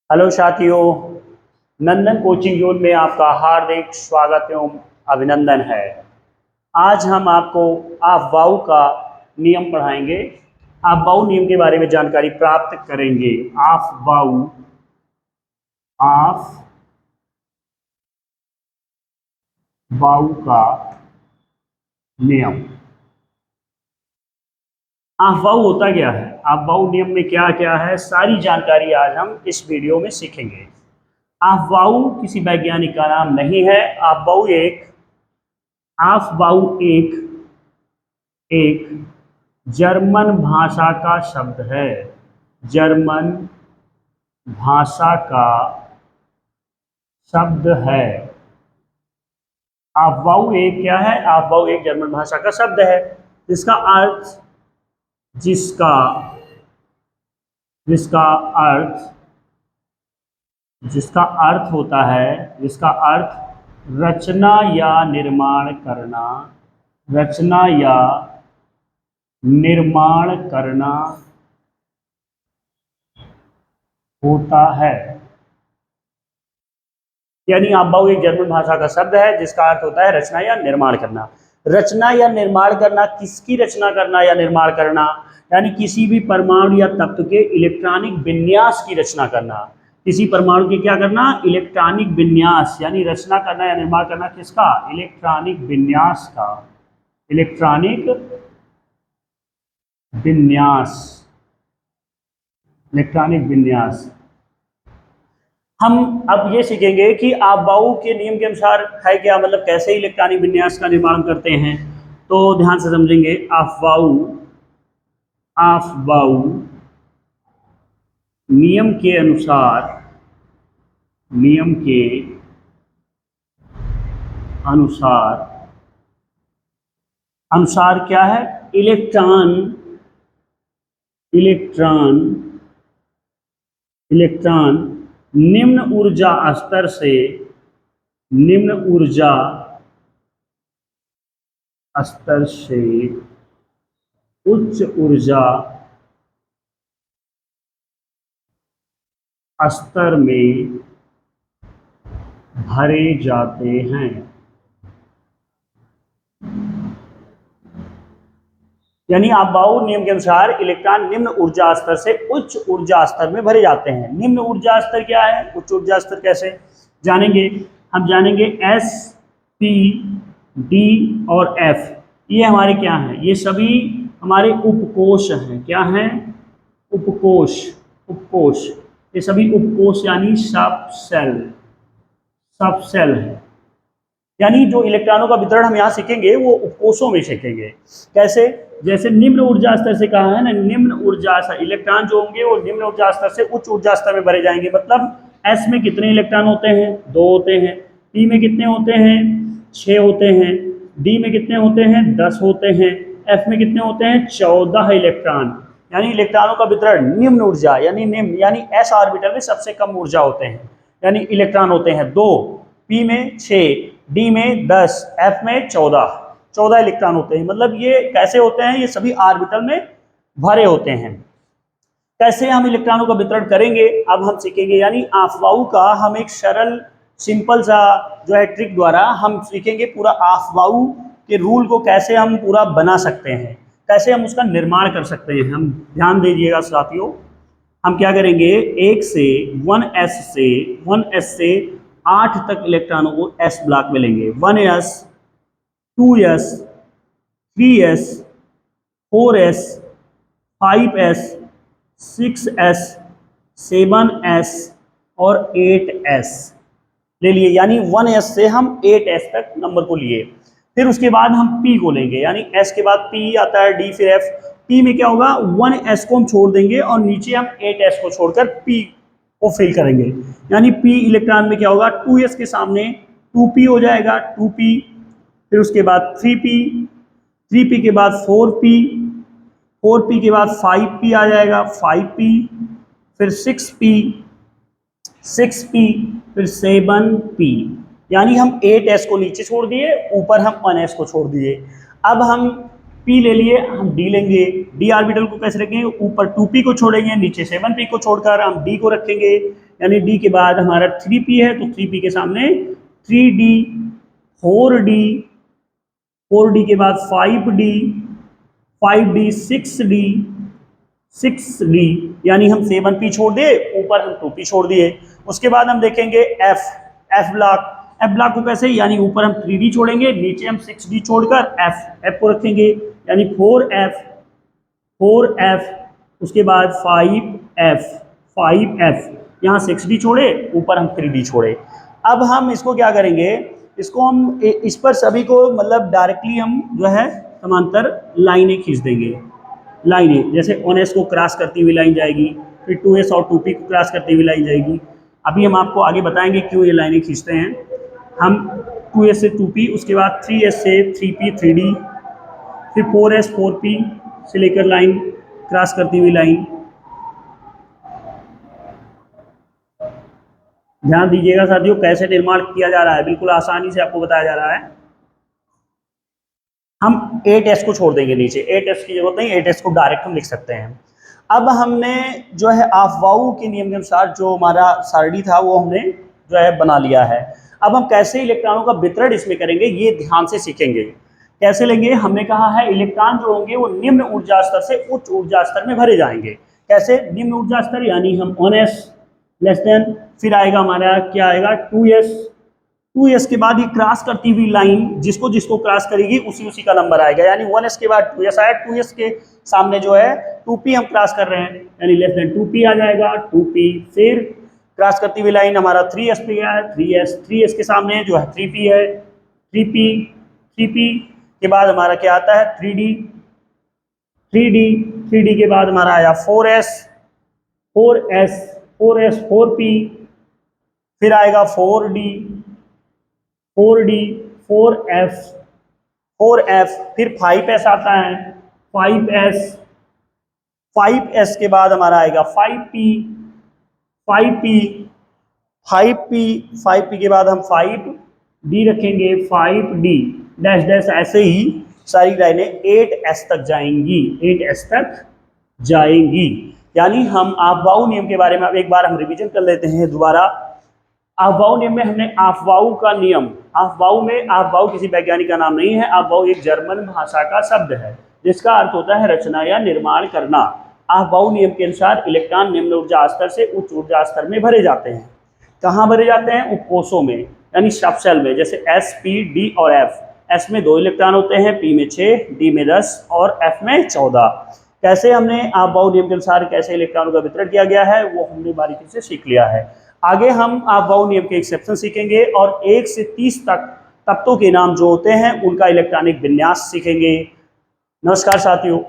Hello साथियों, नंदन coaching zone में आपका हार्दिक स्वागत एवं अभिनंदन है। आज हम आपको आप वाऊ का नियम पढ़ाएंगे। आप वाऊ नियम के बारे में जानकारी प्राप्त करेंगे। आप वाऊ का नियम। आप वाऊ होता क्या है, आप वाऊ नियम में क्या क्या है, सारी जानकारी आज हम इस वीडियो में सीखेंगे। आप वाऊ किसी वैज्ञानिक का नाम नहीं है। आप वाऊ एक एक जर्मन भाषा का शब्द है। जर्मन भाषा का शब्द है। आप वाऊ एक क्या है? आप वाऊ एक जर्मन भाषा का शब्द है जिसका अर्थ जिसका जिसका अर्थ जिसका अर्थ होता है जिसका अर्थ रचना या निर्माण करना। रचना या निर्माण करना होता है। यानी आप वाऊ एक जर्मन भाषा का शब्द है जिसका अर्थ होता है रचना या निर्माण करना। रचना या निर्माण करना, किसकी रचना करना या निर्माण करना? यानी किसी भी परमाणु या तत्व के इलेक्ट्रॉनिक विन्यास की रचना करना। किसी परमाणु की क्या करना? इलेक्ट्रॉनिक विन्यास, यानी रचना करना या निर्माण करना किसका? इलेक्ट्रॉनिक विन्यास का। इलेक्ट्रॉनिक विन्यास। इलेक्ट्रॉनिक विन्यास। हम अब ये सीखेंगे कि आप वाऊ के नियम के अनुसार है क्या, मतलब कैसे इलेक्ट्रॉनिक विन्यास का निर्माण करते हैं। तो ध्यान से समझेंगे। आप वाऊ नियम के अनुसार क्या है? इलेक्ट्रॉन निम्न ऊर्जा स्तर से उच्च ऊर्जा स्तर में भरे जाते हैं। यानी आप वाऊ नियम के अनुसार इलेक्ट्रॉन निम्न ऊर्जा स्तर से उच्च ऊर्जा स्तर में भरे जाते हैं। निम्न ऊर्जा स्तर क्या है, उच्च ऊर्जा स्तर कैसे जानेंगे? हम जानेंगे एस, पी, डी और एफ। ये हमारे क्या हैं? ये सभी हमारे उपकोष हैं। क्या हैं? उपकोष। ये सभी उपकोष यानी सब सेल है। यानी जो इलेक्ट्रॉनों का वितरण हम यहाँ सीखेंगे वो उपकोषों में सीखेंगे। कैसे? जैसे निम्न ऊर्जा स्तर से कहा है ना, निम्न ऊर्जा स्तर, इलेक्ट्रॉन जो होंगे वो निम्न ऊर्जा स्तर से उच्च ऊर्जा स्तर में भरे जाएंगे। मतलब एस में कितने इलेक्ट्रॉन होते हैं? 2 होते हैं। पी में कितने होते हैं? 6 होते हैं। डी में कितने होते हैं? 10 होते हैं। एफ में कितने होते हैं? 14 इलेक्ट्रॉन। यानी इलेक्ट्रॉनों का वितरण निम्न ऊर्जा यानी एस ऑर्बिटल में सबसे कम ऊर्जा होते हैं, यानी इलेक्ट्रॉन होते हैं 2, पी में 6, डी में 10, एफ में 14 इलेक्ट्रॉन होते हैं। मतलब ये कैसे होते हैं? ये सभी ऑर्बिटल में भरे होते हैं। कैसे हम इलेक्ट्रॉनों का वितरण करेंगे अब हम सीखेंगे। यानी वाऊ का हम एक सरल सिंपल सा जो है ट्रिक द्वारा हम सीखेंगे। पूरा वाऊ के रूल को कैसे हम पूरा बना सकते हैं, कैसे हम उसका निर्माण कर सकते हैं। हम ध्यान दीजिएगा साथियों। हम क्या करेंगे? 1 से 8 तक इलेक्ट्रॉनों को एस ब्लॉक में लेंगे। 1s, 2s, 3s, 4s, 5s, 6s, 7s और 8s ले लिए। यानी 1s से हम 8s तक नंबर को लिए। फिर उसके बाद हम p को लेंगे, यानी s के बाद p आता है, d फिर f। p में क्या होगा? 1s को हम छोड़ देंगे और नीचे हम 8s को छोड़कर p को फिल करेंगे। यानी p इलेक्ट्रॉन में क्या होगा? 2s के सामने 2p हो जाएगा, 2p। फिर उसके बाद 3p के बाद 4p के बाद 5p आ जाएगा, 5p। फिर 6p, फिर 7p। यानी हम 8s को नीचे छोड़ दिए, ऊपर हम 1s को छोड़ दिए। अब हम P ले लिए, हम D लेंगे। D ऑर्बिटल को कैसे रखेंगे, ऊपर 2p को छोड़ेंगे, नीचे 7p को छोड़कर हम D को रखेंगे। यानी D के बाद हमारा 3p है, तो 3p के सामने 3D, 4D, 4D के बाद 5D, 5D, 6D, 6D, यानी हम 7p छोड़ दिए, ऊपर हम 2p छोड़ दिए। उसके बाद हम देखेंगे F ब्लॉक। F ब्लॉक को कैसे, यानी ऊपर हम 3D छोड़ेंगे, नीचे हम 6D छोड़कर F को रखेंगे, यानी 4F, उसके बाद 5F, यहाँ 6D छोड़े, ऊपर हम 3D छोड़े। अब हम इसको क्या करेंगे, इसको हम इस पर सभी को मतलब डायरेक्टली हम जो है समांतर लाइनें खींच देंगे। लाइनें जैसे 1s को क्रॉस करती हुई लाइन जाएगी, फिर 2s और 2p को क्रॉस करती हुई लाइन जाएगी। अभी हम आपको आगे बताएंगे क्यों ये लाइनें खींचते हैं। हम 2s से 2p, उसके बाद 3s से 3p 3d, फिर 4s 4p से लेकर लाइन क्रॉस करती हुई लाइन। ध्यान दीजिएगा साथियों, कैसे निर्माण किया जा रहा है, बिल्कुल आसानी से आपको बताया जा रहा है। हम 8s को छोड़ देंगे नीचे, 8s की जरूरत नहीं, 8s को डायरेक्ट हम लिख सकते हैं। अब हमने जो है अफवाऊ के नियम के अनुसार जो हमारा सारणी था वो हमने जो है बना लिया है। अब हम कैसे इलेक्ट्रॉनों का वितरण इसमें करेंगे ये ध्यान से सीखेंगे। कैसे लेंगे, हमने कहा है इलेक्ट्रॉन जो होंगे वो निम्न ऊर्जा स्तर से उच्च ऊर्जा स्तर में भरे जाएंगे। कैसे, निम्न ऊर्जा स्तर यानी हम 1s लेस देन, फिर आएगा हमारा क्या आएगा 2s के बाद ये क्रॉस करती हुई लाइन जिसको जिसको क्रॉस करेगी उसी का नंबर आएगा। यानी 1s के बाद 2s आया, 2s के सामने जो है 2p हम क्रॉस कर रहे हैं, यानी लेस देन 2p आ जाएगा, 2p, फिर क्रॉस करती हुई लाइन हमारा 3s पे गया है, 3s के सामने जो है 3p है, 3p के बाद हमारा क्या आता है 3d के बाद हमारा आया 4s 4p, फिर आएगा 4d 4f, फिर 5s आता है, 5s के बाद हमारा आएगा 5p के बाद हम 5d रखेंगे, 5d डैश डैश, ऐसे ही सारी लाइनें 8s तक जाएंगी। यानी हम अफवाऊ नियम के बारे में एक बार हम रिवीजन कर लेते हैं दोबारा। अफवाऊ नियम में हमने अफवाऊ का नियम, अफवाऊ किसी वैज्ञानिक का नाम नहीं है, अफवाऊ एक जर्मन भाषा का शब्द है जिसका अर्थ होता है रचना या निर्माण करना। अफवाऊ नियम के अनुसार इलेक्ट्रॉन निम्न ऊर्जा स्तर से उच्च ऊर्जा स्तर में भरे जाते हैं। कहाँ भरे जाते हैं, उपकोषों में, यानी सब सेल में, जैसे S, P, D और F। S में 2 इलेक्ट्रॉन होते हैं, P में 6, D में 10 और F में 14। कैसे हमने अफवाऊ नियम के अनुसार कैसे इलेक्ट्रॉनों का वितरण किया गया है वो हमने बारीकी से सीख लिया है। आगे हम अफवाऊ नियम के एक्सेप्शन सीखेंगे और 1 से 30 तक तत्वों के नाम जो होते हैं उनका इलेक्ट्रॉनिक विन्यास सीखेंगे। नमस्कार साथियों।